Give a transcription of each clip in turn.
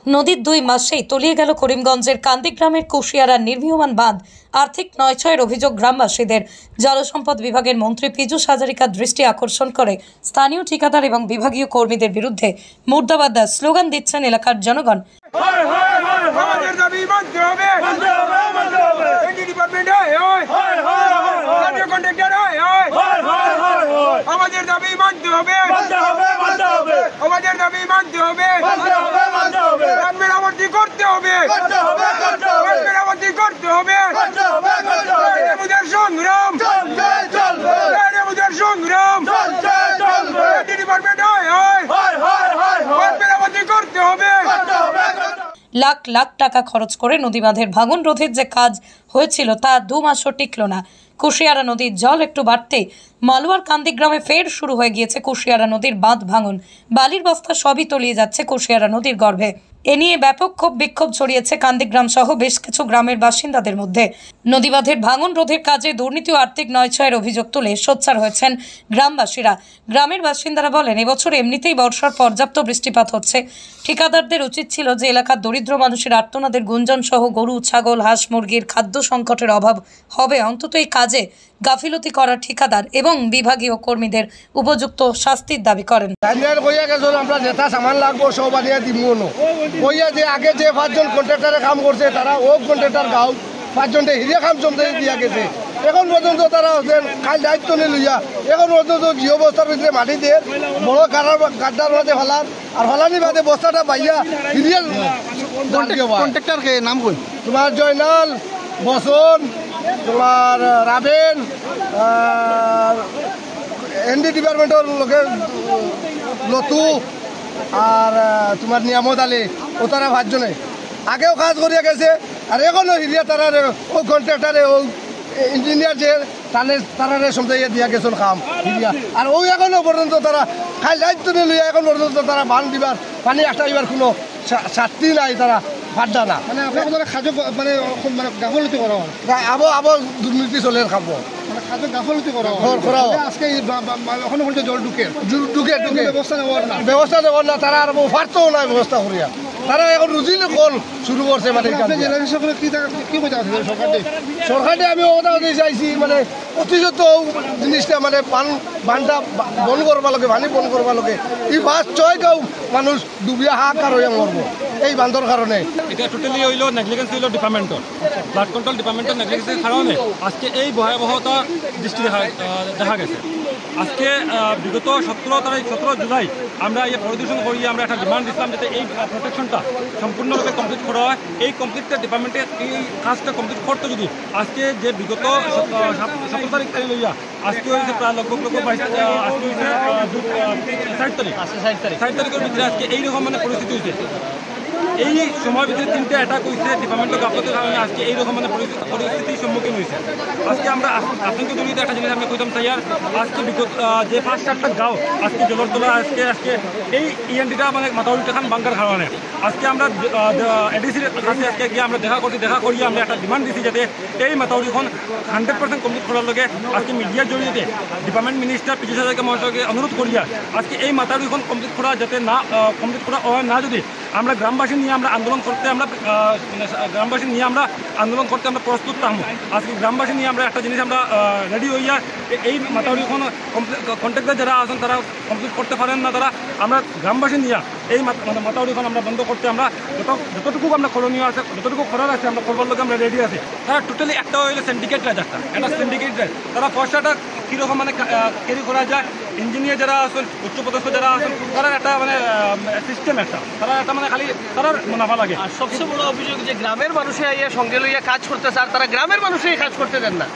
নদীর 2 মাসেই তলিয়ে গেল করিমগঞ্জের কান্দি গ্রামের কুশিয়ারা নির্মীয়মান বাঁধ। আর্থিক নয়ছয়ের অভিযোগ গ্রামবাসীদের। জলসম্পদ বিভাগের মন্ত্রী পীযূষ হাজারিকার দৃষ্টি আকর্ষণ করে স্থানীয় ঠিকাদার এবং বিভাগীয় কর্মীদের বিরুদ্ধে মুর্দাবাদ স্লোগান দিচ্ছেন এলাকার জনগণ। আমাদের দাবি মানতে হবে, আমাদের দাবি মানতে হবে, মেরামতি করতে হবে, মেরামতি করতে হবে, সংগ্রাম সংগ্রাম ডিপার্টমেন্ট মেরামতি করতে হবে। লাখ লাখ টাকা খরচ করে নদী বাঁধের ভাঙন রোধের যে কাজ হয়েছিল তা 2 মাসও টিকল না। কুশিয়ারা নদীর জল একটু বাড়তে মালুয়ার কান্দি গ্রামে ফের শুরু হয়ে গিয়েছে কুশিয়ারা নদীর বাঁধ ভাঙন। বালির বস্তা সবই তলিয়ে যাচ্ছে কুশিয়ারা নদীর গর্ভে। এ নিয়ে ব্যাপক ক্ষোভ বিক্ষোভ ছড়িয়েছে কান্দিগ্রাম সহ বেশ কিছু গ্রামের বাসিন্দাদের মধ্যে। নদী বাঁধের ভাঙন রোধের কাজে দুর্নীতি ও আর্থিক নয়ছয়ের অভিযোগ তুলে সোচ্চার হয়েছেন গ্রামবাসীরা। গ্রামের বাসিন্দারা বলেন, এবছর এমনিতেই বর্ষার পর্যাপ্ত বৃষ্টিপাত হচ্ছে। ঠিকাদারদের উচিত ছিল যে এলাকার দরিদ্র মানুষের আর্তনাদের গুঞ্জন সহ গরু, ছাগল, হাঁস মুরগির খাদ্য সংকটের অভাব হবে অন্তত এই কাজে গাফিলতি করার ঠিকাদার এবং বিভাগীয় কর্মীদের উপযুক্ত শাস্তির দাবি করেন। আমরা যেটা সামান লাগবো সব আনিয়া দিমনো কইয়া যে আগে যে 5 জন কন্ট্রাক্টরে কাম করছে তারা ও কন্ট্রাক্টর গাঁও 5 জনটা হিরিয়া কাম জমতে দিয়া গেছে। এখন পর্যন্ত তারা কাল দায়িত্ব নিয়ে লইয়া এখন পর্যন্ত গৃহ বস্তার ভিতরে মাটি দিয়ে বড় গাড্ডার মাঝে ফেলার আর ফলানি বাদে বস্তাটা বাইয়া হিরিয়া কন্ট্রাক্টর কে নাম কই তোমার জয়নাল বসন, তোমার রাবেন, এনডি ডিপার্টমেন্টের লোকের লতু আর তোমার নিয়ামত আলী ও তারা 5 জনে আগেও কাজ করিয়া গেছে। আর এখনো হিরিয়া তারা ও কন্ট্রাক্টারে ও ইঞ্জিনিয়ার যে তারা সমঝাইয়া দিয়া গেছেন কাম হিরিয়া। আর ওই এখনো পর্যন্ত তারা খাই দায়িত্ব নিয়ে লইয়া এখন পর্যন্ত তারা বান দিবার পানি একটা দিবার কোনো শাস্তি নাই, তারা ফাড্ডা না। মানে আপনার খাদ্য মানে গাফলতি করা হয়, আবার দুর্নীতি চলে খাবো খাদ্য গাফলতি করা আজকে এখনো পর্যন্ত জল ঢুকে ব্যবস্থা দেওয়ার না। তারা আর ফাটতেও না ব্যবস্থা করিয়া তারা এখন রুজিলে কল শুরু করছে। মানে সরকারে আমি ওটা চাইছি মানে অতিযত জিনিসটা মানে বানটা বন্ধ করবা লাগে, পানি বন্ধ করবা লাগে। এই 5-6 গাঁও মানুষ ডুবিয়া হাহাকার হয়ে মরব এই বান্ধর কারণে। এটা টোটালি হইল নেগলিজেন্স হইল ডিপার্টমেন্টর, ফ্লাড কন্ট্রোল ডিপার্টমেন্টের নেগলিজেন্সের কারণে আজকে এই ভয়াবহতা দৃষ্টি দেখা গেছে। আজকে বিগত 17 জুলাই আমরা এই পরিদর্শন করিয়ে আমরা একটা ডিমান্ড দিচ্ছিলাম যাতে এই প্রোটেকশনটা সম্পূর্ণরূপে কমপ্লিট করা হয়। এই কমপ্লিটটা ডিপার্টমেন্টের এই কাজটা কমপ্লিট করতে যদি আজকে যে বিগত 17 তারিখ লইয়া আজকে হয়েছে প্রায় লক্ষ আজকে হয়েছে 60 তারিখের ভিতরে আজকে এইরকম মানে পরিস্থিতি হয়েছে। এই সময়ের ভিতরে 3টে অ্যাটাক হয়েছে ডিপার্টমেন্টের গাফলতির কারণে আজকে এইরকম মানে পরিস্থিতির সম্মুখীন হয়েছে। আজকে আমরা আতঙ্কিত জড়িত একটা জিনিস আমরা কইতাম চাই, আর আজকে বিগত যে 5-4টা গাঁও আজকে জলের তলা আজকে এই ইএনডিটা মানে মাথাউরিটা খান বাঙ্কার কারণে আজকে আমরা এডিসির কাছে আজকে গিয়ে আমরা দেখা করিয়ে আমরা একটা ডিমান্ড দিচ্ছি যাতে এই মাথাউরিখন 100% কমপ্লিট করার লগে আজকে মিডিয়ার জড়িয়ে ডিপার্টমেন্ট মিনিস্টার পীযূষ হাজারিকা মহাশয়কে অনুরোধ করিয়া আজকে এই মাথাউরিখন কমপ্লিট করা যাতে না কমপ্লিট করা হয় না যদি আমরা গ্রামবাসী নিয়ে আমরা আন্দোলন করতে আমরা প্রস্তুত থাকবো। আজকে গ্রামবাসী নিয়ে আমরা একটা জিনিস আমরা রেডি হইয়া এই মাথাউরিখন কন্ট্রাক্টর যারা আছেন তারা কমপ্লিট করতে পারেন না, তারা আমরা গ্রামবাসী নিয়ে এই মাথাউরিখন আমরা বন্ধ করতে আমরা যতটুকু আমরা করণীয় আছে যতটুকু করার আছে আমরা করবার লোক আমরা রেডি আছি। তারা টোটালি একটা হইলে সিন্ডিকেট রাজ, একটা সিন্ডিকেট রাজ। তারা পয়সাটা কীরকম মানে ক্যারি করা যায়, ইঞ্জিনিয়ার যারা আছেন উচ্চপদস্থ যারা আছেন তারা একটা মানে সিস্টেম তারা একটা মানে খালি তারা মুনাফা লাগে। আর সবচেয়ে বড় অভিযোগ যে গ্রামের মানুষে সঙ্গে লইয়া কাজ করতেছে আর তারা গ্রামের মানুষই কাজ করতে দেন না।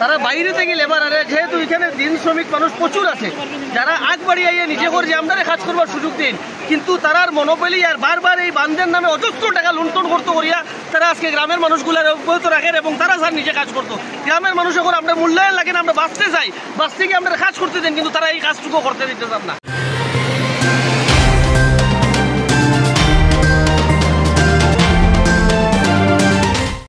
তারা বাইরে থেকে লেবার আনে, যেহেতু এখানে দিন শ্রমিক মানুষ প্রচুর আছে যারা আগ বাড়িয়ে নিজে করে যে আমরা কাজ করবার সুযোগ দিন, কিন্তু তারার মনোবলি আর বারবার এই বান্ধের নামে অজস্র টাকা লুণ্ঠন করতে করিয়া তারা আজকে গ্রামের মানুষগুলোর অব্যাহত রাখেন এবং তারা স্যার নিজে কাজ করতো। গ্রামের মানুষ এখন আমরা মূল্যায়ন লাগে না, আমরা বাঁচতে চাই, বাঁচতে গিয়ে আমরা কাজ করতে দেন, কিন্তু তারা এই কাজটুকু করতে দিতে চান না।